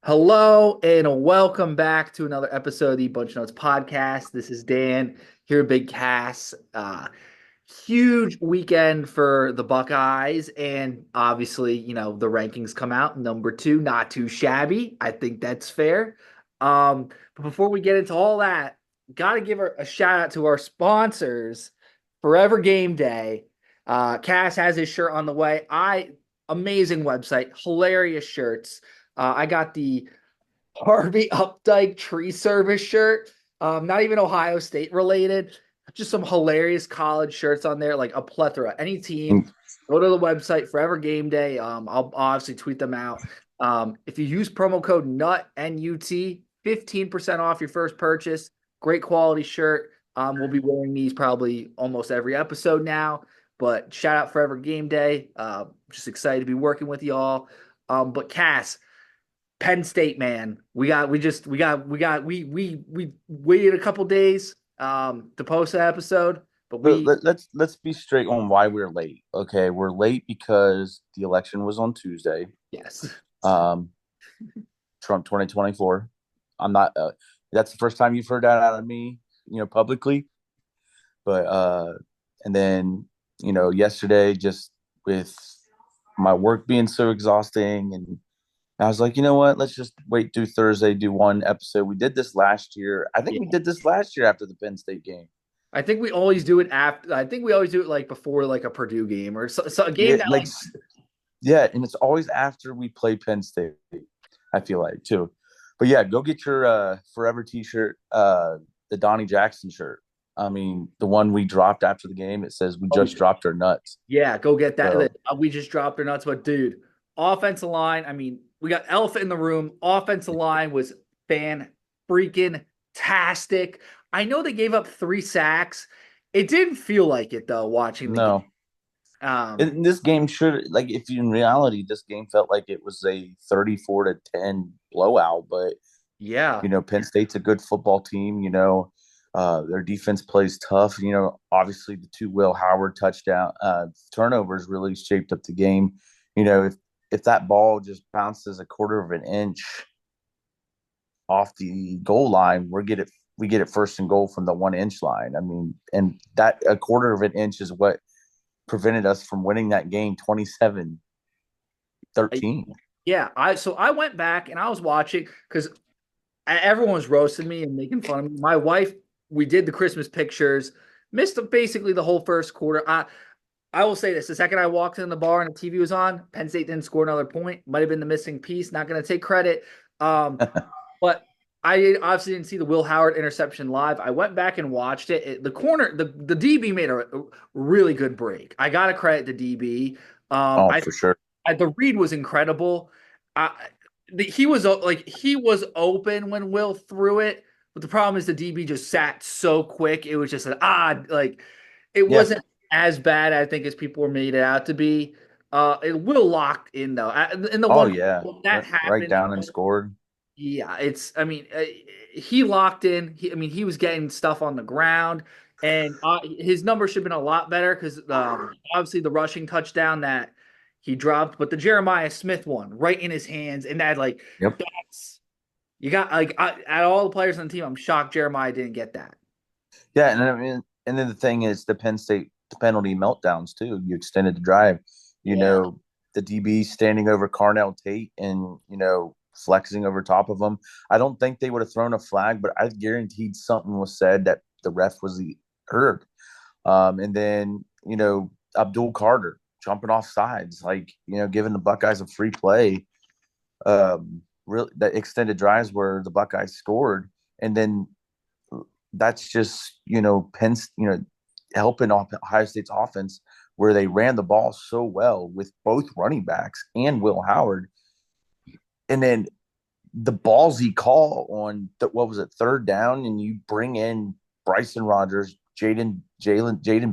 Hello and welcome back to another episode of the Bunch Notes podcast. This is Dan here, Big Cass. Huge weekend for the Buckeyes, and obviously, the rankings come out. Number two, not too shabby. I think that's fair. But before we get into all that, got to give a shout out to our sponsors, Forever Game Day. Cass has his shirt on the way. Amazing website, hilarious shirts. I got the Harvey Updike tree service shirt. Not even Ohio State related. Just some hilarious college shirts on there, like a plethora. Any team, Mm. go to the website, Forever Game Day. I'll obviously tweet them out. If you use promo code NUT, NUT, 15% off your first purchase. Great quality shirt. We'll be wearing these probably almost every episode now. But shout out Forever Game Day. Just excited to be working with y'all. But Cass, Penn State, man. We waited a couple days to post the episode, but But let's be straight on why we're late. Okay, we're late because the election was on Tuesday. yes. Um, Trump 2024. I'm not. That's the first time you've heard that out of me, publicly. But and then yesterday, just with my work being so exhausting, and I was like, you know what? Let's just wait through Thursday, do one episode. We did this last year. I think Yeah. we did this last year after the Penn State game. I think we always do it after. I think we always do it like before like a Purdue game or so a game Yeah, that like like yeah, and it's always after we play Penn State. I feel like too, but yeah, go get your Forever T-shirt, the Donnie Jackson shirt. I mean, the one we dropped after the game. It says we oh just dropped our nuts. yeah, go get that. So We just dropped our nuts, but dude, offensive line. I mean, we got elephant in the room. Offensive line was fan freaking tastic. I know they gave up 3 sacks. It didn't feel like it though watching the game. no, Um, and this game should like if in reality this game felt like it was a 34-10 blowout, but yeah, Penn State's a good football team. Their defense plays tough. Obviously the two Will Howard touchdown turnovers really shaped up the game. If that ball just bounces a quarter of an inch off the goal line, we get it first and goal from the 1 inch line. I mean, and that a quarter of an inch is what prevented us from winning that game 27-13. yeah. I went back and I was watching because everyone was roasting me and making fun of me. My wife, we did the Christmas pictures, missed basically the whole first quarter. I will say this: the second I walked in the bar and the TV was on, Penn State didn't score another point. Might have been the missing piece. Not going to take credit, but I obviously didn't see the Will Howard interception live. I went back and watched it. The corner, the DB made a really good break. I got to credit the DB. Oh, for sure. The read was incredible. I, he was open when Will threw it, but the problem is the DB just sat so quick. It was just an odd it Yeah. wasn't as bad I think as people were made it out to be. It Will locked in though. In the Oh one yeah. that Right happened, down and scored. yeah, I mean, he locked in. He was getting stuff on the ground, and his numbers should have been a lot better because obviously the rushing touchdown that he dropped, but the Jeremiah Smith one right in his hands, and that Yep. that's you got at all the players on the team. I'm shocked Jeremiah didn't get that. Yeah, and I mean, and then the thing is the Penn State penalty meltdowns too. You extended the drive. You Yeah, know, the DB standing over Carnell Tate and flexing over top of him. I don't think they would have thrown a flag, but I guaranteed something was said that the ref was heard. And then Abdul Carter jumping off sides, like giving the Buckeyes a free play. Really, that extended drives where the Buckeyes scored, and then that's just Penn's helping Ohio State's offense where they ran the ball so well with both running backs and Will Howard, and then the ballsy call on what was it, third down, and you bring in Bryson Rogers, Jaden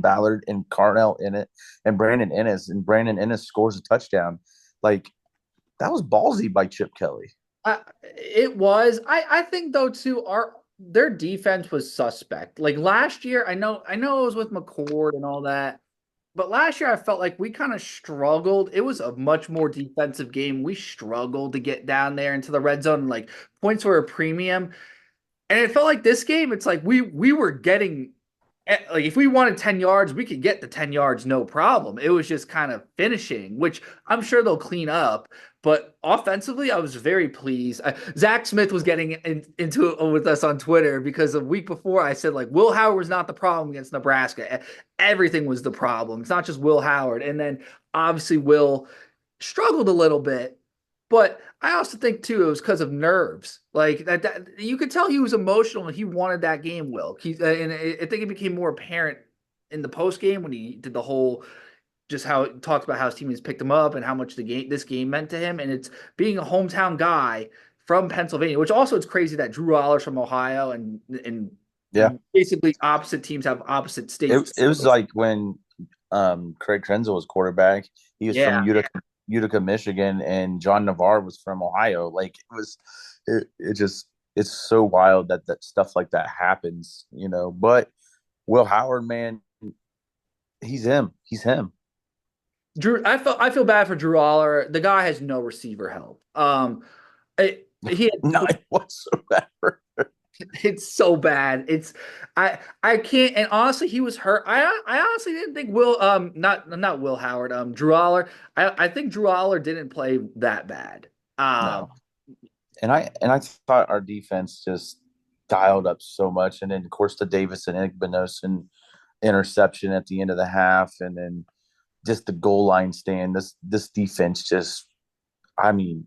Ballard, and Carnell in it, and Brandon Ennis scores a touchdown. Like that was ballsy by Chip Kelly. it was. I think though too. Their defense was suspect. Like last year, I know it was with McCord and all that. But last year I felt like we kind of struggled. It was a much more defensive game. We struggled to get down there into the red zone. Like points were a premium. And it felt like this game, it's like we were getting like if we wanted 10 yards, we could get the 10 yards no problem. It was just kind of finishing, which I'm sure they'll clean up. But offensively, I was very pleased. Zach Smith was getting into it with us on Twitter because a week before I said like Will Howard was not the problem against Nebraska. Everything was the problem. It's not just Will Howard. And then obviously Will struggled a little bit, but I also think too it was because of nerves. Like that, you could tell he was emotional and he wanted that game. Will and I think it became more apparent in the post game when he did the whole just how it talked about how his teammates picked him up and how much this game meant to him. And it's being a hometown guy from Pennsylvania, which also it's crazy that Drew Aller's from Ohio and Yeah, basically opposite teams have opposite states. it was like when Craig Krenzel was quarterback. He was from Yeah, Utica, Michigan, and John Navarre was from Ohio. Like it just it's so wild that stuff like that happens, you know. But Will Howard, man, he's him. He's him. I feel bad for Drew Aller. The guy has no receiver help. He had, Not whatsoever. it's so bad. I can't. And honestly, he was hurt. I honestly didn't think Will not Will Howard Drew Aller. I think Drew Aller didn't play that bad. No. And I thought our defense just dialed up so much. And then of course the Davis and Igbenos and interception at the end of the half, and then just the goal line stand. This defense just, I mean,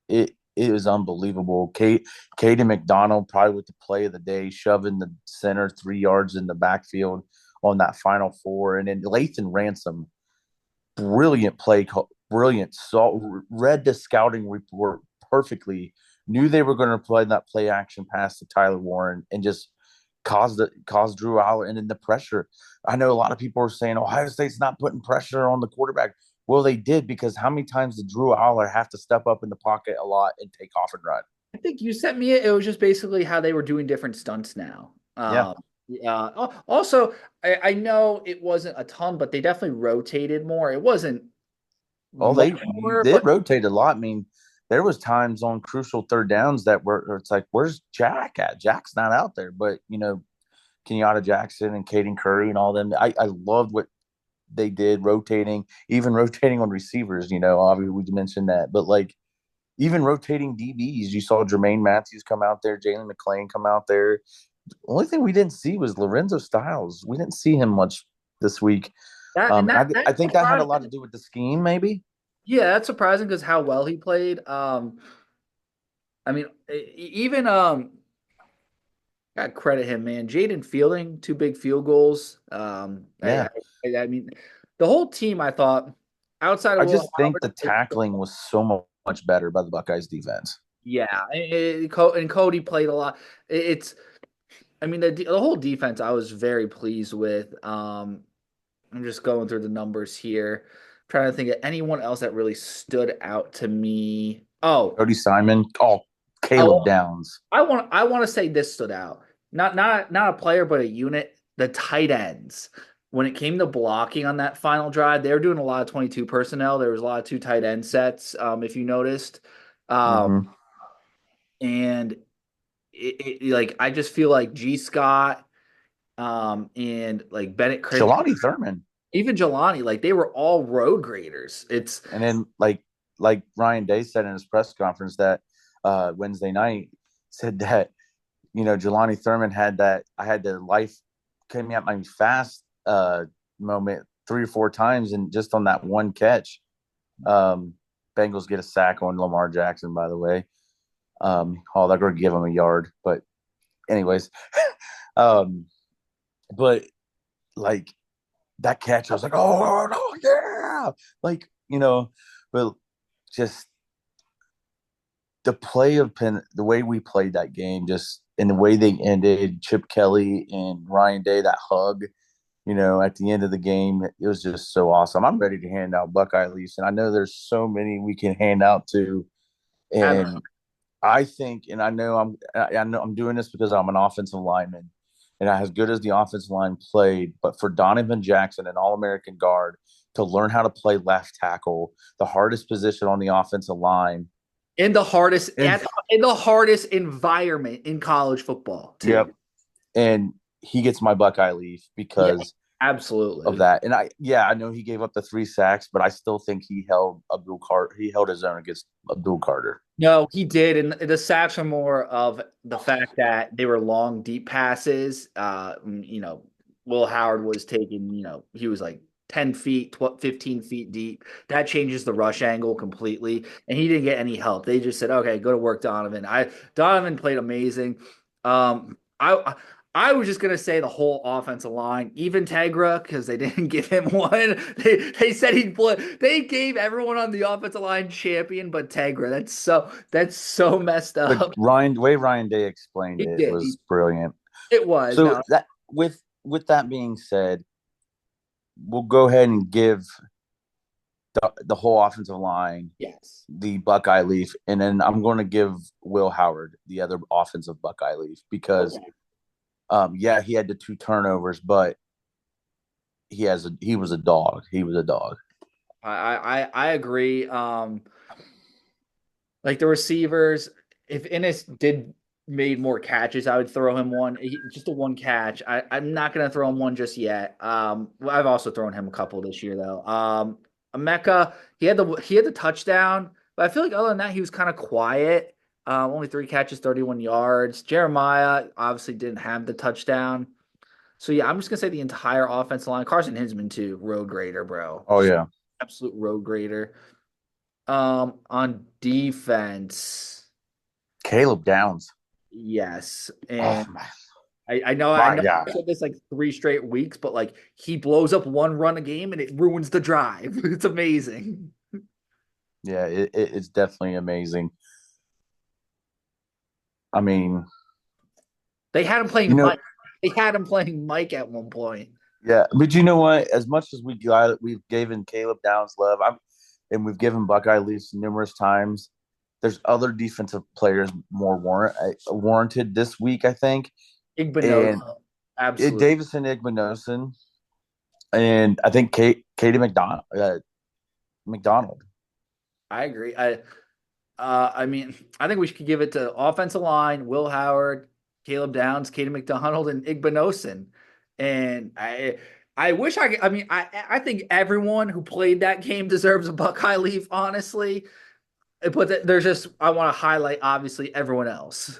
it was unbelievable. Katie McDonald probably with the play of the day, shoving the center 3 yards in the backfield on that final four, and then Lathan Ransom, brilliant play, brilliant. Saw read the scouting report perfectly. Knew they were going to play that play action pass to Tyler Warren and just caused Drew Aller, and then the pressure. I know a lot of people are saying Ohio State's not putting pressure on the quarterback. Well, they did, because how many times did Drew Aller have to step up in the pocket a lot and take off and run? I think you sent me it. It was just basically how they were doing different stunts now. Yeah. Yeah. Also, I know it wasn't a ton, but they definitely rotated more. It wasn't Oh, much they more, did but rotate a lot. I mean, there was times on crucial third downs that were it's like, where's Jack at? Jack's not out there. But Kenyatta Jackson and Caden Curry and all them. I loved what they did, even rotating on receivers. Obviously we mentioned that, but like even rotating DBs. You saw Jermaine Matthews come out there, Jalen McClain come out there. The only thing we didn't see was Lorenzo Styles. We didn't see him much this week. I that's think that had a lot to surprising. do with the scheme, maybe. Yeah, that's surprising because how well he played. I mean, even got credit him, man. Jaden Fielding, two big field goals. Yeah. I mean, the whole team. I thought outside of I Will just think Howard, the tackling was so much better by the Buckeyes defense. yeah, and Cody played a lot. It's, I mean, the whole defense. I was very pleased with. I'm just going through the numbers here, trying to think of anyone else that really stood out to me. Oh, Cody Simon. Oh, Caleb oh, Downs. I want to say this stood out. Not a player, but a unit. The tight ends. When it came to blocking on that final drive, they were doing a lot of 22 personnel. There was a lot of two tight end sets, if you noticed. Mm-hmm. And like I just feel like G Scott, and like Bennett Cribbs, Shalani Thurman. even Jelani, like they were all road graders. It's And then like Ryan Day said in his press conference that Wednesday night, said that Jelani Thurman had that I had the life came at my fast moment 3 or 4 times, and just on that one catch, Bengals get a sack on Lamar Jackson. By the way, they're going to give him a yard, but anyways, um, but like that catch, I was like, oh no, yeah, like but just the play of Penn, the way we played that game, just and the way they ended, Chip Kelly and Ryan Day, that hug, at the end of the game, it was just so awesome. I'm ready to hand out Buckeye Leafs, and I know there's so many we can hand out to, and I think, and I know I'm doing this because I'm an offensive lineman. and as good as the offensive line played, but for Donovan Jackson, an All-American guard, to learn how to play left tackle, the hardest position on the offensive line, In the hardest and in the hardest environment in college football, yep, too. and he gets my Buckeye Leaf Yeah, because of absolutely. that. And I know he gave up the 3 sacks, but I still think he held Abdul Carter. He held his own against Abdul Carter. No, he did, and the sacks are more of the fact that they were long, deep passes. Will Howard was taking, he was like 10 feet, 12, 15 feet deep. That changes the rush angle completely, and he didn't get any help. They just said, "Okay, go to work, Donovan." Donovan played amazing. Um, I I was just gonna say the whole offensive line, even Tegra, because they didn't give him one. They said he'd play. They gave everyone on the offensive line champion, but Tegra. That's so messed The up. Way Ryan Day explained He it did. was brilliant. It was So no. that with that being said, we'll go ahead and give the whole offensive line Yes. the Buckeye Leaf, and then I'm going to give Will Howard the other offensive Buckeye Leaf because, Okay. yeah, he had the 2 turnovers, but he was a dog. He was a dog. I agree. Like the receivers, if Ennis did made more catches, I would throw him one. Just a one catch. I'm not gonna throw him one just yet. Well, I've also thrown him a couple this year though. Emeka, he had the touchdown, but I feel like other than that, he was kind of quiet. Only 3 catches, 31 yards. Jeremiah obviously didn't have the touchdown. So yeah, I'm just gonna say the entire offensive line. Carson Hinsman too, road grader, bro. Oh Just yeah, absolute road grader. On defense, Caleb Downs. yes, Oh and I know my I God. said this like 3 straight weeks, but like he blows up one run a game and it ruins the drive. It's amazing. Yeah, it's definitely amazing. I mean, They had him you playing know, Mike. They had him playing Mike at one point. yeah, but you know what? As much as we've given Caleb Downs love, and we've given Buckeye Leafs numerous times. There's other defensive players more warranted this week, I think, and Igbenogho, absolutely. Davison Igbinosun, and I think Katie McDonald. I agree. I mean, I think we should give it to offensive line, Will Howard, Caleb Downs, Katie McDonald, and Igbenosin. And I wish I mean, I think everyone who played that game deserves a Buckeye Leaf, honestly. But there's just I want to highlight obviously everyone else.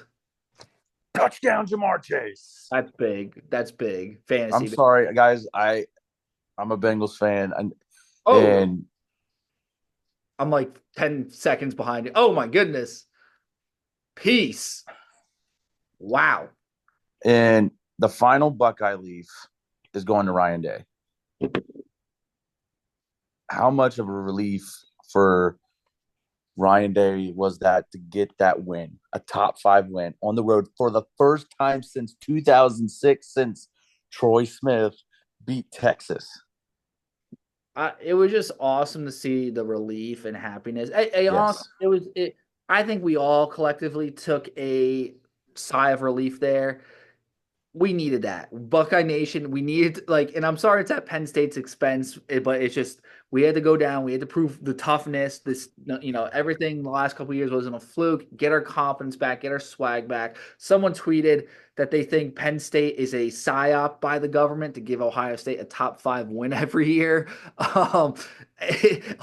Touchdown, Jamar Chase. That's big. That's big. I'm Fantasy. sorry, guys. I'm a Bengals fan, Oh, and I'm like 10 seconds behind you. Oh my goodness. Peace. Wow. and the final Buckeye Leaf is going to Ryan Day. How much of a relief for Ryan Day was that to get that win, a top 5 win on the road for the first time since 2006, since Troy Smith beat Texas. It was just awesome to see the relief and happiness. Yes. It was it. I think we all collectively took a sigh of relief there. We needed that. Buckeye Nation, we needed like, and I'm sorry it's at Penn State's expense, but it's just we had to go down. We had to prove the toughness. This, everything the last couple of years wasn't a fluke. Get our confidence back, get our swag back. Someone tweeted that they think Penn State is a psyop by the government to give Ohio State a top 5 win every year. Um,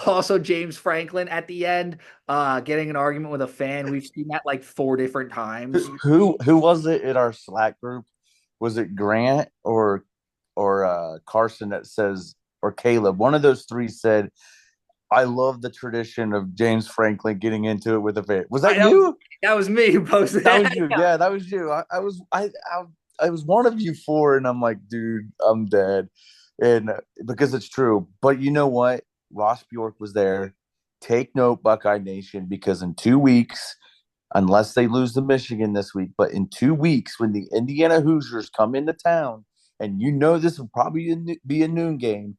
Also, James Franklin at the end, getting an argument with a fan. We've seen that like 4 different times. Who was it in our Slack group? Was it Grant or Carson that says, or Caleb? One of those three said, "I love the tradition of James Franklin getting into it with a fan." Was I that know you? that was me who posted That that. was you. Yeah, that was you. I was one of you four, and I'm like, dude, I'm dead, and because it's true. But you know what? Ross Bjork was there. Take note, Buckeye Nation, because in 2 weeks, unless they lose to Michigan this week, but in 2 weeks, when the Indiana Hoosiers come into town, and you know this will probably be a noon game,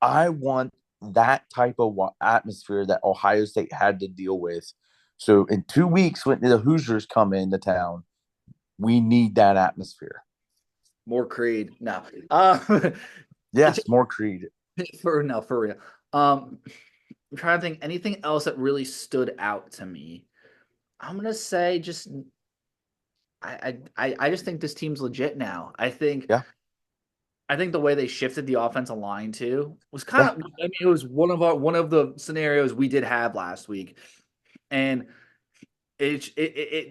I want that type of atmosphere that Ohio State had to deal with. So in 2 weeks, when the Hoosiers come into town, we need that atmosphere. More Creed. No. Uh, Yes, more Creed. for real. I'm trying to think anything else that really stood out to me. I'm gonna say just I just think this team's legit now. Yeah, I think the way they shifted the offensive line too was kind yeah, of I mean it was one of the scenarios we did have last week. And they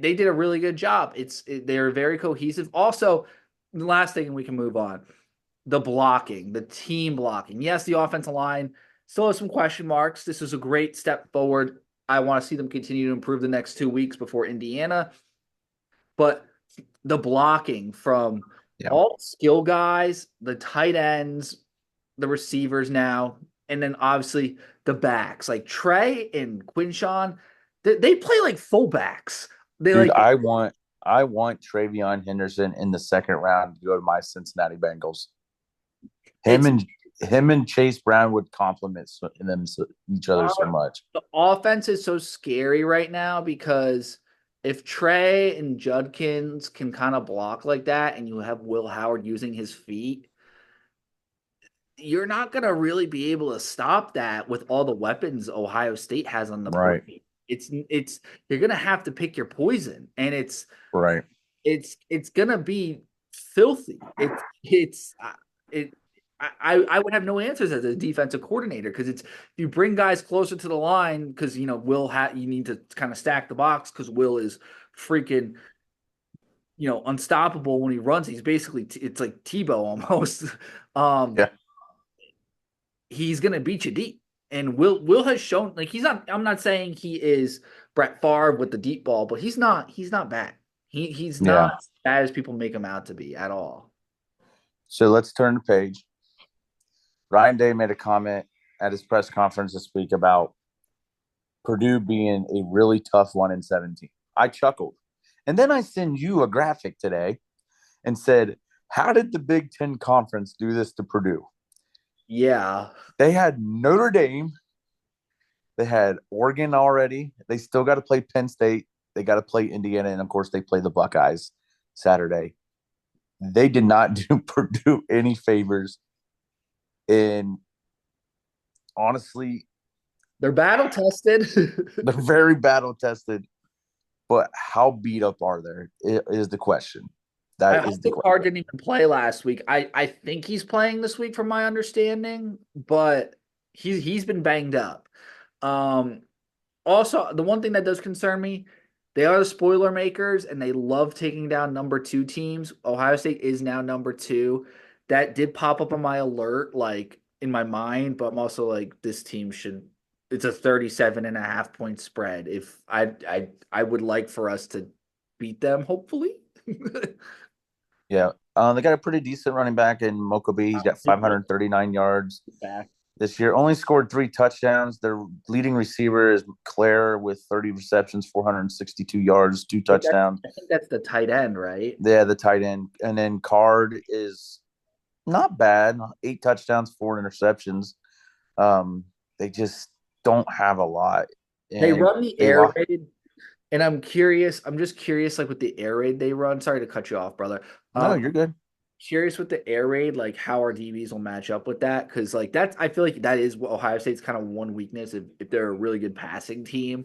did a really good job. They're very cohesive. Also, the last thing we can move on, the blocking, the team blocking. Yes, the offensive line still has some question marks. This is a great step forward. I want to see them continue to improve the next 2 weeks before Indiana. But the blocking from yeah. all skill guys, the tight ends, the receivers now, and then obviously the backs like Trey and Quinshawn. They play like fullbacks. They Dude, like I want Travion Henderson in the second round to go to my Cincinnati Bengals. Him it's and him and Chase Brown would complement each other so our much. the offense is so scary right now because if Trey and Judkins can kind of block like that, and you have Will Howard using his feet, you're not going to really be able to stop that with all the weapons Ohio State has on the Right, perimeter. It's you're going to have to pick your poison, and right. it's going to be filthy. It I would have no answers as a defensive coordinator because it's you bring guys closer to the line because you need to kind of stack the box because Will is freaking unstoppable when he runs. He's basically it's like Tebow almost. um Yeah, he's gonna beat you deep. And Will has shown like he's not. I'm not saying he is Brett Favre with the deep ball, but he's not bad. He's yeah. not as bad as people make him out to be at all. So let's turn the page. Ryan Day made a comment at his press conference this week about Purdue being a really tough 1-17. I chuckled. And then I send you a graphic today and said, how did the Big Ten Conference do this to Purdue? Yeah, They had Notre Dame. They had Oregon already. They still got to play Penn State. They got to play Indiana. And of course, they play the Buckeyes Saturday. They did not do Purdue any favors. And honestly, they're battle tested. they're very battle tested. But how beat up are they? Is the question. I That is hope the the card question. didn't even play last week. I think he's playing this week, from my understanding, but he's been banged up. Um, Also, the one thing that does concern me, they are the spoiler makers and they love taking down number two teams. Ohio State is now number two. That did pop up on my alert, like in my mind, but I'm also like, this team should, it's a 37.5 point spread. If I would like for us to beat them, hopefully. Yeah. They got a pretty decent running back in Mokobe. He's got 539 yards Back. this year. Only scored 3 touchdowns. Their leading receiver is Claire with 30 receptions, 462 yards, two touchdowns. I think that's the tight end, right? Yeah, the tight end. And then Card is not bad. 8 touchdowns, 4 interceptions. They just don't have a lot. They And run the they air lost. raid. And I'm curious. I'm just curious, like with the air raid they run. Sorry to cut you off, brother. No, Um, you're good. curious with the air raid, like how our DBs will match up with that, because like that's I feel like that is what Ohio State's kind of one weakness if they're a really good passing team.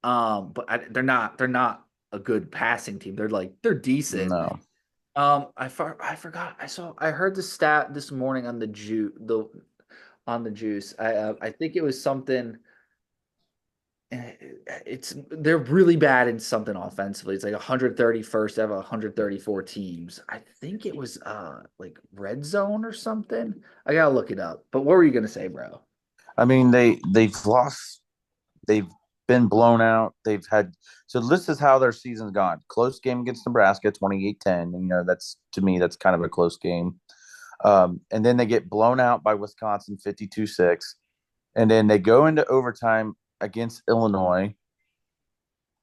But they're not a good passing team. They're decent. No. I forgot. I heard the stat this morning on the juice. I think it was something. They're really bad in something offensively. It's like 131st out of 134 teams. I think it was like red zone or something. I gotta look it up. But what were you gonna say, bro? I mean, they've lost. They've been blown out. They've had so this is how their season's gone. Close game against Nebraska, 28-10. You know, that's to me, that's kind of a close game. And then they get blown out by Wisconsin 52-6. And then they go into overtime against Illinois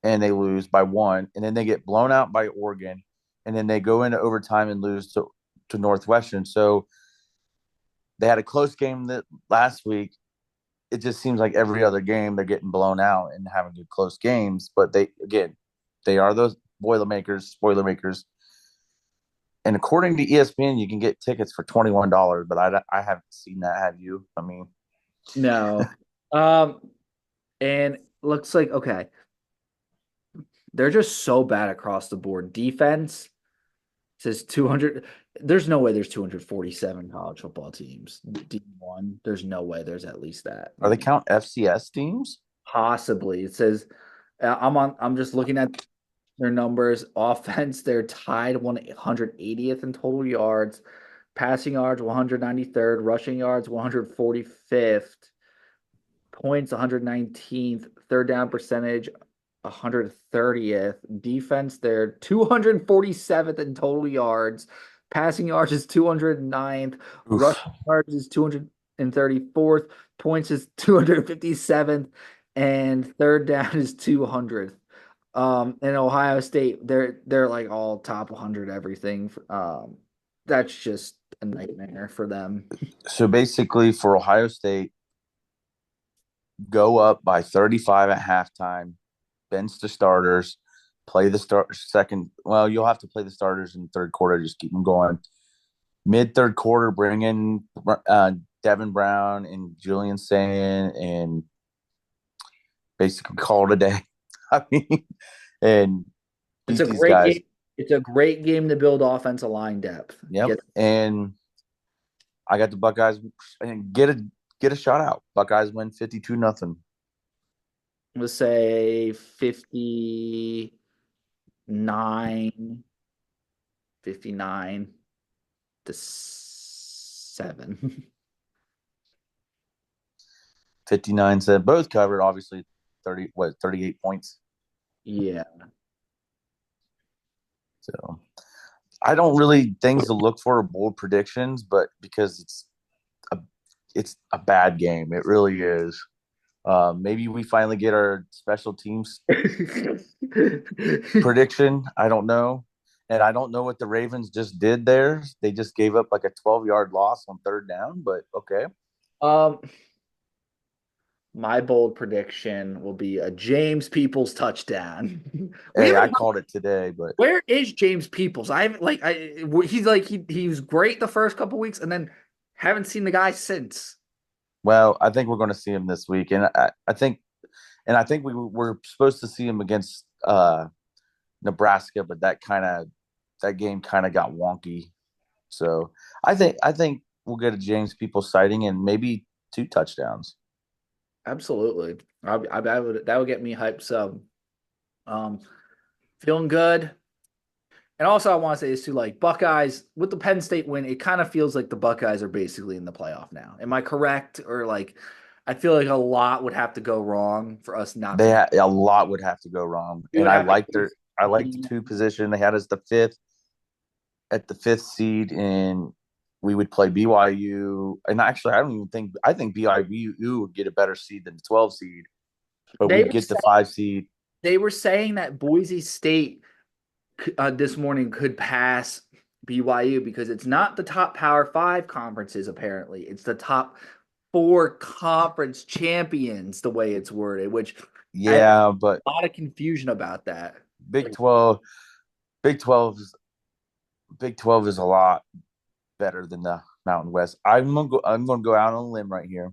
and they lose by one. And then they get blown out by Oregon. And then they go into overtime and lose to Northwestern. So they had a close game that last week. It just seems like every other game they're getting blown out and having good close games. But they are those Boilermakers, Spoilermakers. And according to ESPN, you can get tickets for $21, but I haven't seen that. Have you? I mean, No. Um, and looks like okay, they're just so bad across the board. Defense says 200. There's no way there's 247 college football teams. D1. There's no way there's at least that are they many. count FCS teams? Possibly. It says I'm just looking at their numbers. Offense, they're tied 180th in total yards. Passing yards, 193rd. Rushing yards, 145th. Points, 119th. Third down percentage, 130th. Defense, they're 247th in total yards. Passing yards is 209th. Rushing Oof. yards is 234th. Points is 257th. And third down is 200th. In Ohio State, they're like all top 100 everything. That's just a nightmare for them. So basically, for Ohio State, go up by 35 at halftime, bench the starters, play the second. Well, you'll have to play the starters in the third quarter. Just keep them going. Mid third quarter, bring in Devin Brown and Julian Sayin and basically call it a day. I mean, and It's beat a these great guys. game. It's a great game to build offensive line depth. Yep. Get And I got the Buckeyes and get a shot out. Buckeyes win 52-0. let's say 59, 59-7. 59 said both covered, obviously 38 points. Yeah. So I don't really things to look for bold predictions, but because a it's a bad game. It really is. Maybe we finally get our special teams prediction. I don't know. And I don't know what the Ravens just did there. They just gave up like a 12-yard loss on third down, but okay. Um, my bold prediction will be a James Peoples touchdown. We Hey, haven't I called it today, but Where is James Peoples? I haven't he's like he was great the first couple weeks and then haven't seen the guy since. well, I think we're going to see him this week, and I think we were supposed to see him against Nebraska, but that game kind of got wonky. So I think we'll get a James Peoples sighting and maybe two touchdowns. Absolutely. That would get me hyped. So, um, feeling good. And also, I want to say this too: like Buckeyes with the Penn State win, it kind of feels like the Buckeyes are basically in the playoff now. Am I correct? Or like, I feel like a lot would have to go wrong for us not to. A lot would have to go wrong, We and would have to I like the be two position they had as the fifth at the fifth seed, and we would play BYU. And actually, I think BYU would get a better seed than the 12 seed, but they we'd were get the saying, 5 seed. they were saying that Boise State this morning could pass BYU because it's not the top Power Five conferences, apparently. It's the top four conference champions, the way it's worded, which I have Yeah, but a lot of confusion about that. Big 12, Big 12 is Big 12 is a lot better than the Mountain West. I'm gonna go out on a limb right here,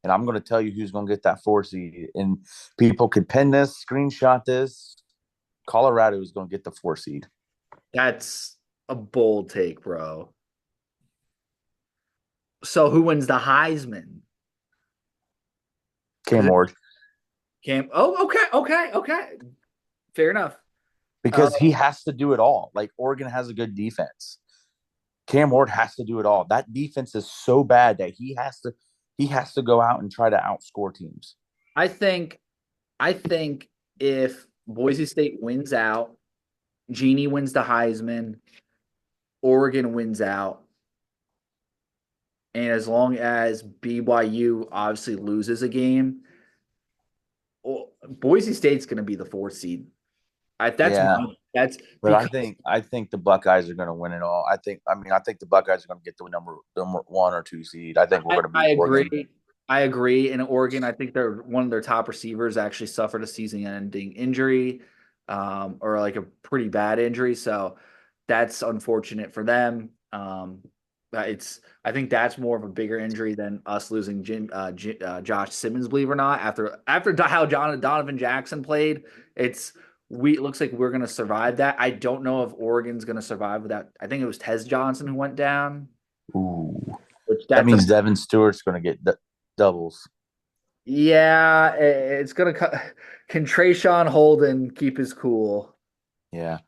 and I'm gonna tell you who's gonna get that 4 seed. And people could pin this, screenshot this. Colorado is gonna get the 4 seed. That's a bold take, bro. So who wins the Heisman? Cam Because Ward, Cam. Oh, okay. Fair enough. Uh, because he has to do it all. Like Oregon has a good defense. Cam Ward has to do it all. That defense is so bad that he has to go out and try to outscore teams. I think, I think if Boise State wins out, Genie wins the Heisman, Oregon wins out, and as long as BYU obviously loses a game, Boise State's going to be the 4th seed. Yeah, That's but I because think I think the Buckeyes are going to win it all. I think the Buckeyes are going to get the number 1 or 2 seed. I think we're going to I beat Oregon. agree. I agree. In Oregon, I think they're one of their top receivers actually suffered a season-ending injury, or like a pretty bad injury. So that's unfortunate for them. I think that's more of a bigger injury than us losing Josh Simmons, believe it or not. After how Donovan Jackson played, it looks like we're going to survive that. I don't know if Oregon's going to survive without. I think it was Tez Johnson who went down, Ooh, which that that's a means Devin Stewart's going to get doubles. yeah. It's going to can Trayshawn Holden keep his cool? Yeah.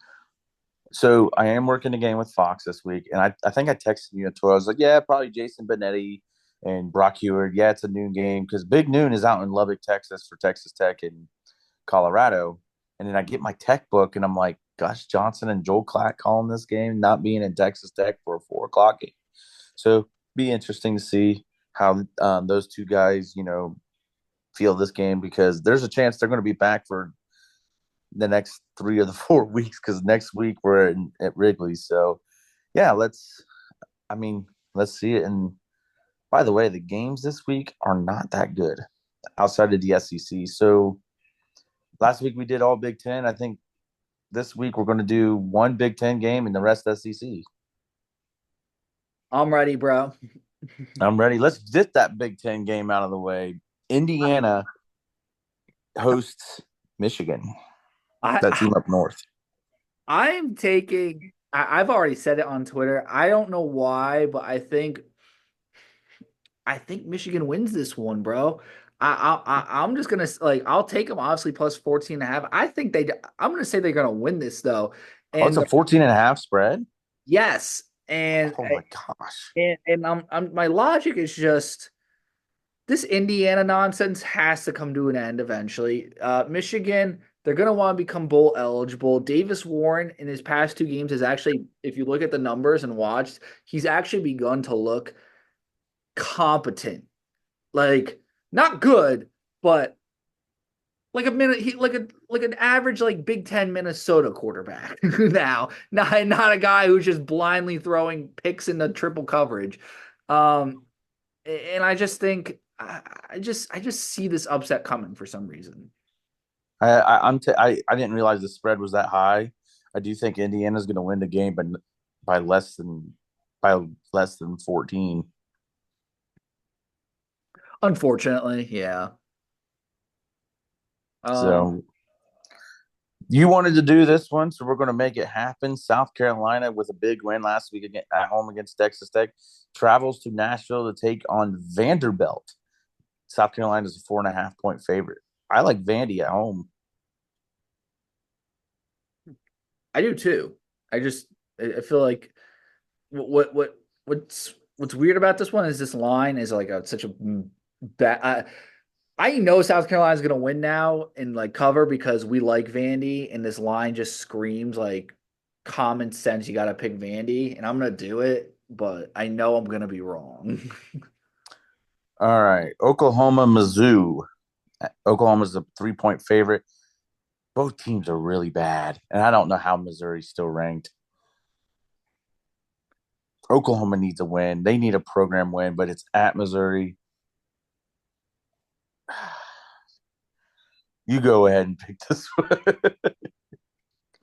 So I am working a game with Fox this week, and I think I texted you at 12. I was like, yeah, probably Jason Benetti and Brock Heward. Yeah, it's a noon game because Big Noon is out in Lubbock, Texas for Texas Tech and Colorado. And then I get my tech book, and I'm like, Gus Johnson and Joel Klatt calling this game, not being in Texas Tech for a 4 o'clock game. So be interesting to see how those two guys, feel this game because there's a chance they're going to be back for the next 3 of the 4 weeks because next week we're at Wrigley. So yeah, I mean, let's see it. And by the way, the games this week are not that good outside of the SEC. So last week we did all Big Ten. I think this week we're going to do one Big Ten game and the rest SEC. I'm ready, bro. I'm ready. Let's get that Big Ten game out of the way. Indiana hosts Michigan, that I team up north. I'm taking. I've already said it on Twitter. I don't know why, but I think Michigan wins this one, bro. I'm just gonna like I'll take them obviously plus 14 and a half. I'm gonna say they're gonna win this though. Oh, it's And a 14.5 spread. yes, and Oh my gosh. and my logic is just this Indiana nonsense has to come to an end eventually. Michigan, they're going to want to become bowl eligible. Davis Warren in his past 2 games has actually, if you look at the numbers and watched, he's actually begun to look competent. Like not good, but like a minute, like an average like Big Ten Minnesota quarterback now. Not a guy who's just blindly throwing picks into triple coverage. Um, and I just think I just see this upset coming for some reason. I didn't realize the spread was that high. I do think Indiana's going to win the game, but by less than by less than 14. Unfortunately, yeah. Um, So you wanted to do this one, so we're going to make it happen. South Carolina with a big win last week at home against Texas Tech travels to Nashville to take on Vanderbilt. South Carolina is a 4.5 point favorite. I like Vandy at home. I do too. I feel like what's weird about this one is this line is like such a bad. I know South Carolina's gonna win now and like cover because we like Vandy, and this line just screams like common sense. You got to pick Vandy, and I'm gonna do it, but I know I'm gonna be wrong. All right, Oklahoma, Mizzou. Oklahoma's a 3 point favorite. Both teams are really bad, and I don't know how Missouri's still ranked. Oklahoma needs a win. They need a program win, but it's at Missouri. You go ahead and pick this one.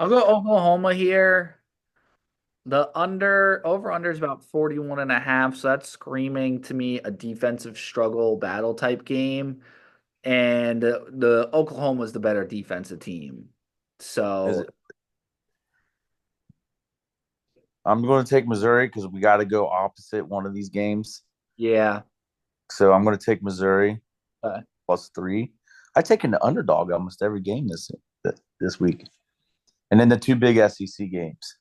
I'll go Oklahoma here. The over under is about 41 and a half, so that's screaming to me a defensive struggle battle type game. And the Oklahoma is the better defensive team. Is So it? I'm going to take Missouri because we got to go opposite one of these games. yeah. So I'm going to take Missouri Uh, +3. I take an underdog almost every game this week, and then the two big SEC games: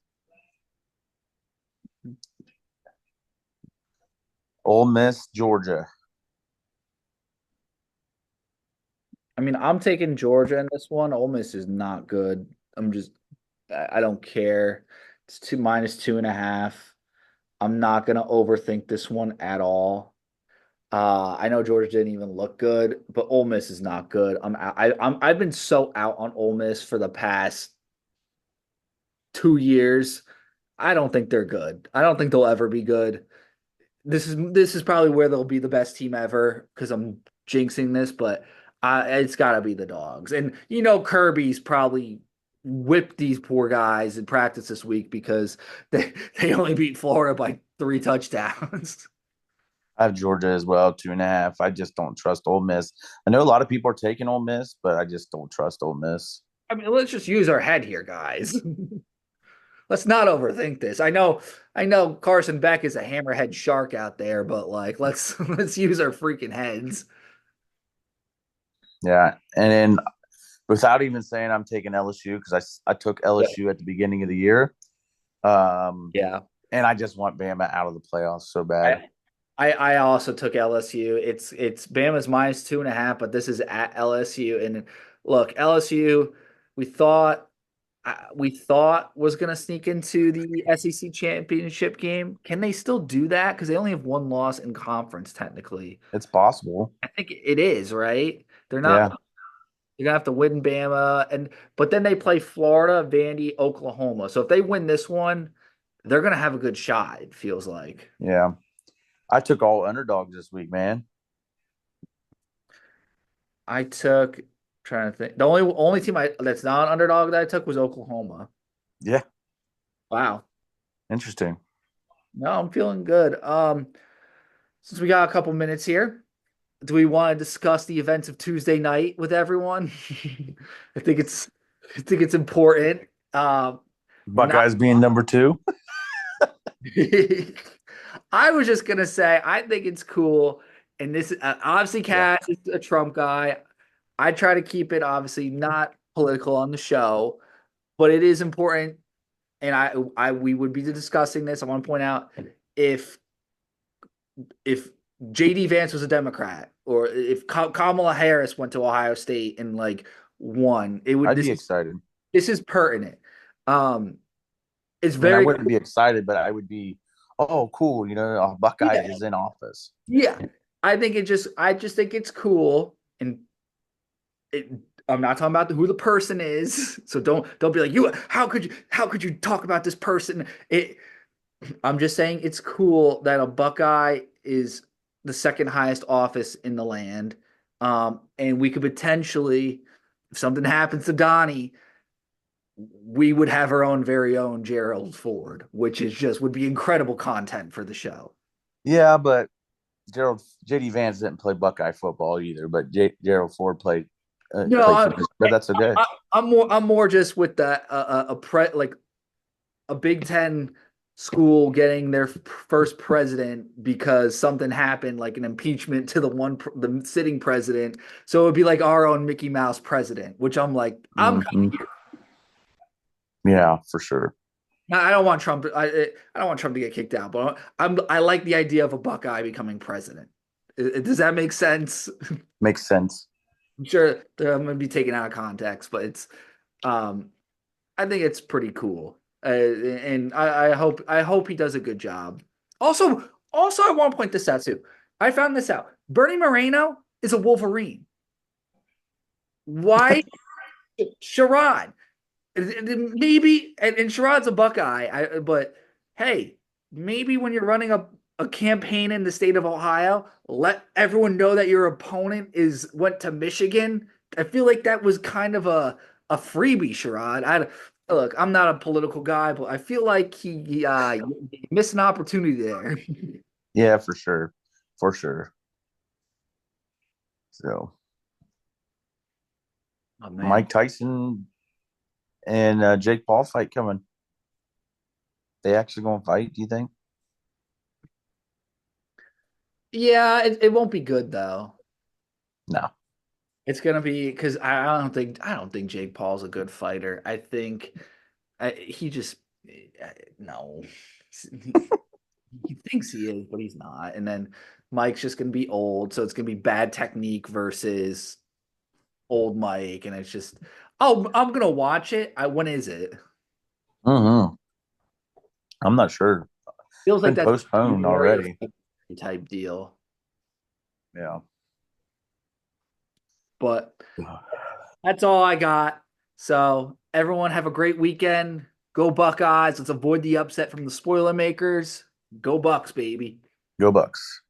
Ole Miss, Georgia. I mean, I'm taking Georgia in this one. Ole Miss is not good. I don't care. It's two minus 2.5. I'm not gonna overthink this one at all. I know Georgia didn't even look good, but Ole Miss is not good. I've been so out on Ole Miss for the past 2 years. I don't think they're good. I don't think they'll ever be good. This is probably where they'll be the best team ever because I'm jinxing this, but it's got to be the dogs. And Kirby's probably whip these poor guys in practice this week because they only beat Florida by 3 touchdowns. I have Georgia as well, 2.5. I just don't trust Ole Miss. I know a lot of people are taking Ole Miss, but I just don't trust Ole Miss. I mean, let's just use our head here, guys. Let's not overthink this. I know Carson Beck is a hammerhead shark out there, but like let's use our freaking heads. Yeah, and then without even saying I'm taking LSU because I took LSU at the beginning of the year, um, Yeah. and I just want Bama out of the playoffs so bad. I also took LSU. It's Bama's -2.5, but this is at LSU. And look, LSU, we thought we thought was going to sneak into the SEC championship game. Can they still do that? Because they only have one loss in conference technically. It's possible. I think it is, right? They're not. Yeah, You're gonna have to win Bama, but then they play Florida, Vandy, Oklahoma. So if they win this one, they're gonna have a good shot. It feels like. yeah. I took all underdogs this week, man. I took trying to think. The only team that's not an underdog that I took was Oklahoma. Yeah, Wow. interesting. No, I'm feeling good. Since we got a couple minutes here, do we want to discuss the events of Tuesday night with everyone? I think it's I think it's important. Not Buckeyes being number two. I was just gonna say I think it's cool, and this obviously Yeah, Cass is a Trump guy. I try to keep it obviously not political on the show, but it is important, and I we would be discussing this. I want to point out if if JD Vance was a Democrat or if Kamala Harris went to Ohio State and like won, it would I'd be excited. this is pertinent. Um, it's I mean, I very wouldn't be excited, but I would be, oh, cool. A Buckeye yeah is in office. yeah. I just think it's cool, and it, I'm not talking about who the person is, so don't be like you. How could you talk about this person? I'm just saying it's cool that a Buckeye is the second highest office in the land. And we could potentially, if something happens to Donnie, we would have our own very own Gerald Ford, which is just would be incredible content for the show. Yeah, but JD Vance didn't play Buckeye football either, but Gerald Ford No, played for this, but that's okay. I'm more just with the like a Big Ten school getting their first president because something happened, like an impeachment to the sitting president. So it would be like our own Mickey Mouse president, which I'm like, I'm Hmm. Yeah, for sure. I don't want Trump. I don't want Trump to get kicked out, but I like the idea of a Buckeye becoming president. Does that make sense? Makes sense. I'm sure that I'm going to be taken out of context, but um, I think it's pretty cool, and I hope he does a good job. Also, I want to point this out too. I found this out. Bernie Moreno is a Wolverine. Why Sherrod? Maybe and Sherrod's a Buckeye. But hey, maybe when you're running a campaign in the state of Ohio, let everyone know that your opponent is went to Michigan. I feel like that was kind of a freebie, Sherrod. Look, I'm not a political guy, but I feel like he missed an opportunity there. Yeah, for sure. For sure. So Oh man. Mike Tyson and Jake Paul fight coming. They actually gonna fight, do you think? Yeah, it won't be good though. No. It's gonna be because I don't think Jake Paul's a good fighter. I think he just no. He thinks he is, but he's not. And then Mike's just gonna be old, so it's gonna be bad technique versus old Mike, and it's just oh, I'm gonna watch it. When is it? Hmm. I'm not sure. Feels like Been that's postponed January or already. February type deal. Yeah. But that's all I got. So everyone have a great weekend. Go Buckeyes. Let's avoid the upset from the Spoilermakers. Go Bucks, baby. Go Bucks.